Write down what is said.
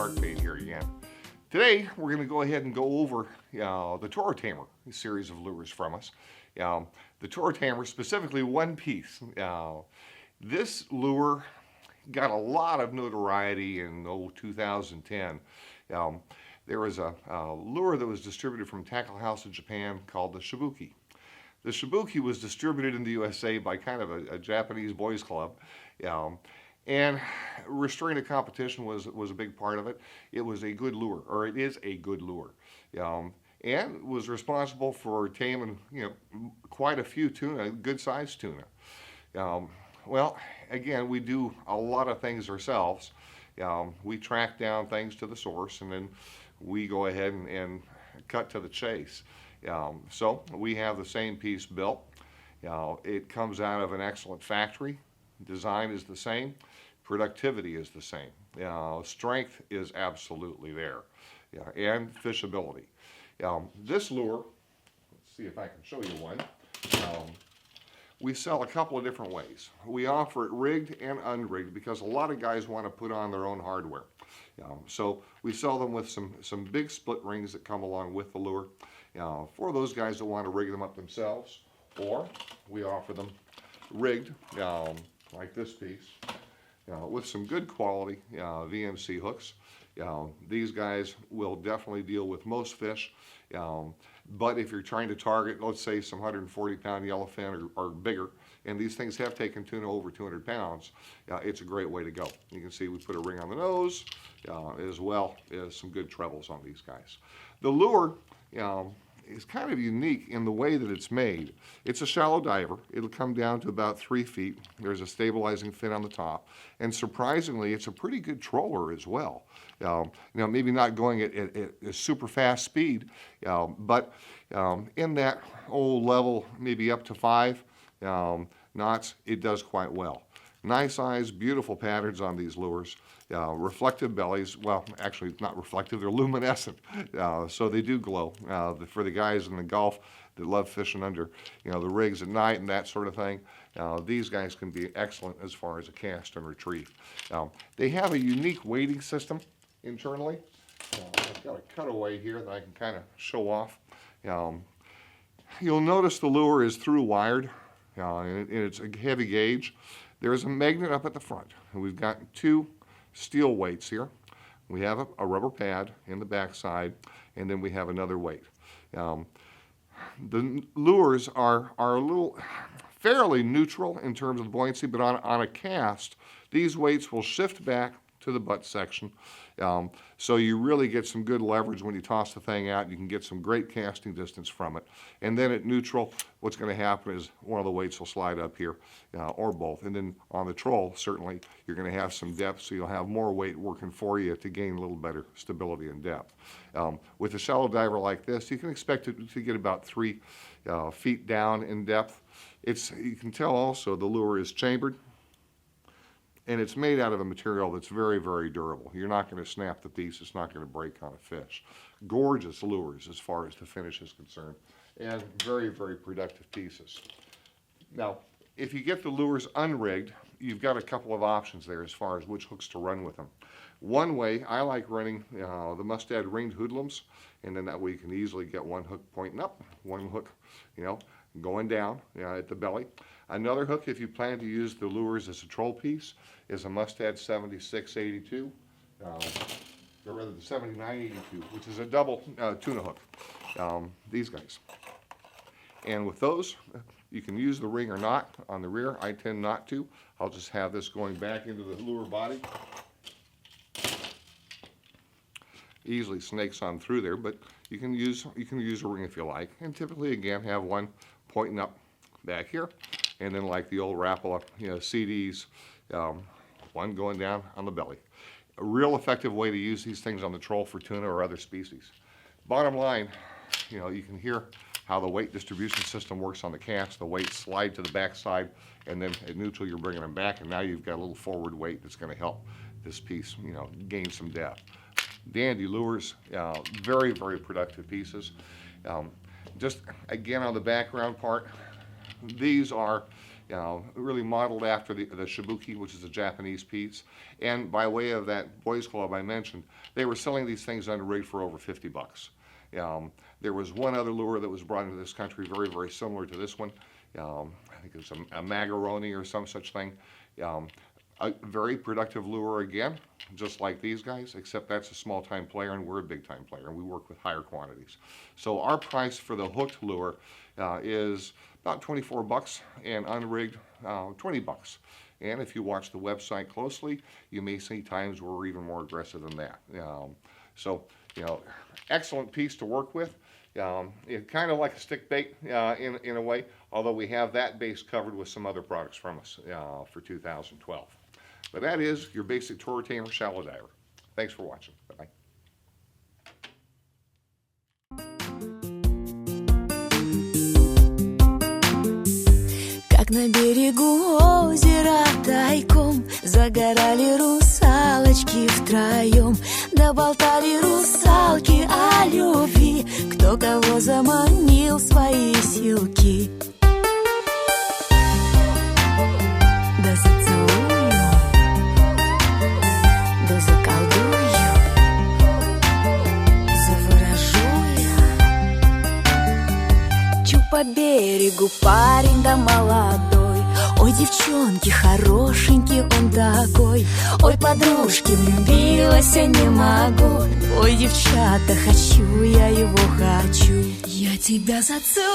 CharkBait here again. Today we're going to go ahead and go over the Toro Tamer series of lures from us. The Toro Tamer, specifically one piece. This lure got a lot of notoriety in 2010. There was a lure that was distributed from Tackle House in Japan called the Shibuki. The Shibuki was distributed in the USA by kind of a Japanese boys club. And restraining competition was a big part of it. It was a good lure, or it is a good lure, and was responsible for taming, quite a few tuna, good-sized tuna. Well, again, we do a lot of things ourselves. We track down things to the source, and then we go ahead and cut to the chase. So we have the same piece built. It comes out of an excellent factory. Design is the same. Productivity is the same. Strength is absolutely there. And fishability. This lure, let's see if I can show you one. We sell a couple of different ways. We offer it rigged and unrigged because a lot of guys want to put on their own hardware. So we sell them with some big split rings that come along with the lure for those guys that want to rig them up themselves, or we offer them rigged like this piece with some good quality VMC hooks. These guys will definitely deal with most fish, but if you're trying to target, let's say, some 140-pound yellowfin or bigger, and these things have taken tuna over 200 pounds, it's a great way to go. You can see we put a ring on the nose, as well as some good trebles on these guys. The lure is kind of unique in the way that it's made. It's a shallow diver. It'll come down to about 3 feet. There's a stabilizing fin on the top, and surprisingly, it's a pretty good troller as well. Maybe not going at a super fast speed, but in that old level, maybe up to 5 knots, it does quite well. Nice eyes, beautiful patterns on these lures. Reflective bellies, well, actually not reflective, they're luminescent, so they do glow. For the guys in the Gulf that love fishing under, the rigs at night and that sort of thing, these guys can be excellent as far as a cast and retrieve. They have a unique weighting system internally. I've got a cutaway here that I can kind of show off. You'll notice the lure is through wired, and it's a heavy gauge. There's a magnet up at the front, and we've got 2 steel weights here. We have a rubber pad in the back side, and then we have another weight. The lures are a little fairly neutral in terms of buoyancy, but on a cast, these weights will shift back to the butt section. So you really get some good leverage when you toss the thing out. You can get some great casting distance from it. And then at neutral, what's going to happen is one of the weights will slide up here, or both. And then on the troll, certainly, you're going to have some depth, so you'll have more weight working for you to gain a little better stability and depth. With a shallow diver like this, you can expect it to get about 3 feet down in depth. You can tell also the lure is chambered, and it's made out of a material that's very, very durable. You're not going to snap the piece. It's not going to break on a fish. Gorgeous lures as far as the finish is concerned, and very, very productive pieces. Now, if you get the lures unrigged, you've got a couple of options there as far as which hooks to run with them. One way, I like running the Mustad ringed hoodlums, and then that way you can easily get one hook pointing up, one hook, going down at the belly. Another hook, if you plan to use the lures as a troll piece, is a Mustad 7682, or rather the 7982, which is a double tuna hook. These guys. And with those, you can use the ring or not on the rear. I tend not to. I'll just have this going back into the lure body. Easily snakes on through there, but you can use a ring if you like. And typically, again, have one pointing up back here, and then like the old Rapala, CDs, one going down on the belly. A real effective way to use these things on the troll for tuna or other species. Bottom line, you can hear how the weight distribution system works on the cast. The weights slide to the back side, and then at neutral you're bringing them back, and now you've got a little forward weight that's going to help this piece, gain some depth. Dandy lures, very, very productive pieces. Just again on the background part, these are really modeled after the Shibuki, which is a Japanese piece. And by way of that boys club I mentioned, they were selling these things unrigged for over 50 bucks. There was one other lure that was brought into this country very, very similar to this one. I think it was a macaroni or some such thing. A very productive lure again, just like these guys, except that's a small-time player and we're a big-time player and we work with higher quantities. So our price for the hooked lure is about 24 bucks and unrigged 20 bucks. And if you watch the website closely, you may see times where we're even more aggressive than that. So, excellent piece to work with. It's kind of like a stick bait in a way, although we have that base covered with some other products from us for 2012. But that is your basic Toro Tamer shallow diver. Thanks for watching. Bye-bye. Как на берегу озера тайком загорали русалочки втроем, да болтали русалки о любви, кто кого заманил в свои силки. Да зацелую, да заколдую, заворожу я. Чу по берегу парень да молодой, ой, девчонки, хорошенький он такой. Ой, подружки, влюбилась я не могу. Ой, девчата, хочу, я его хочу. Я тебя зацелую,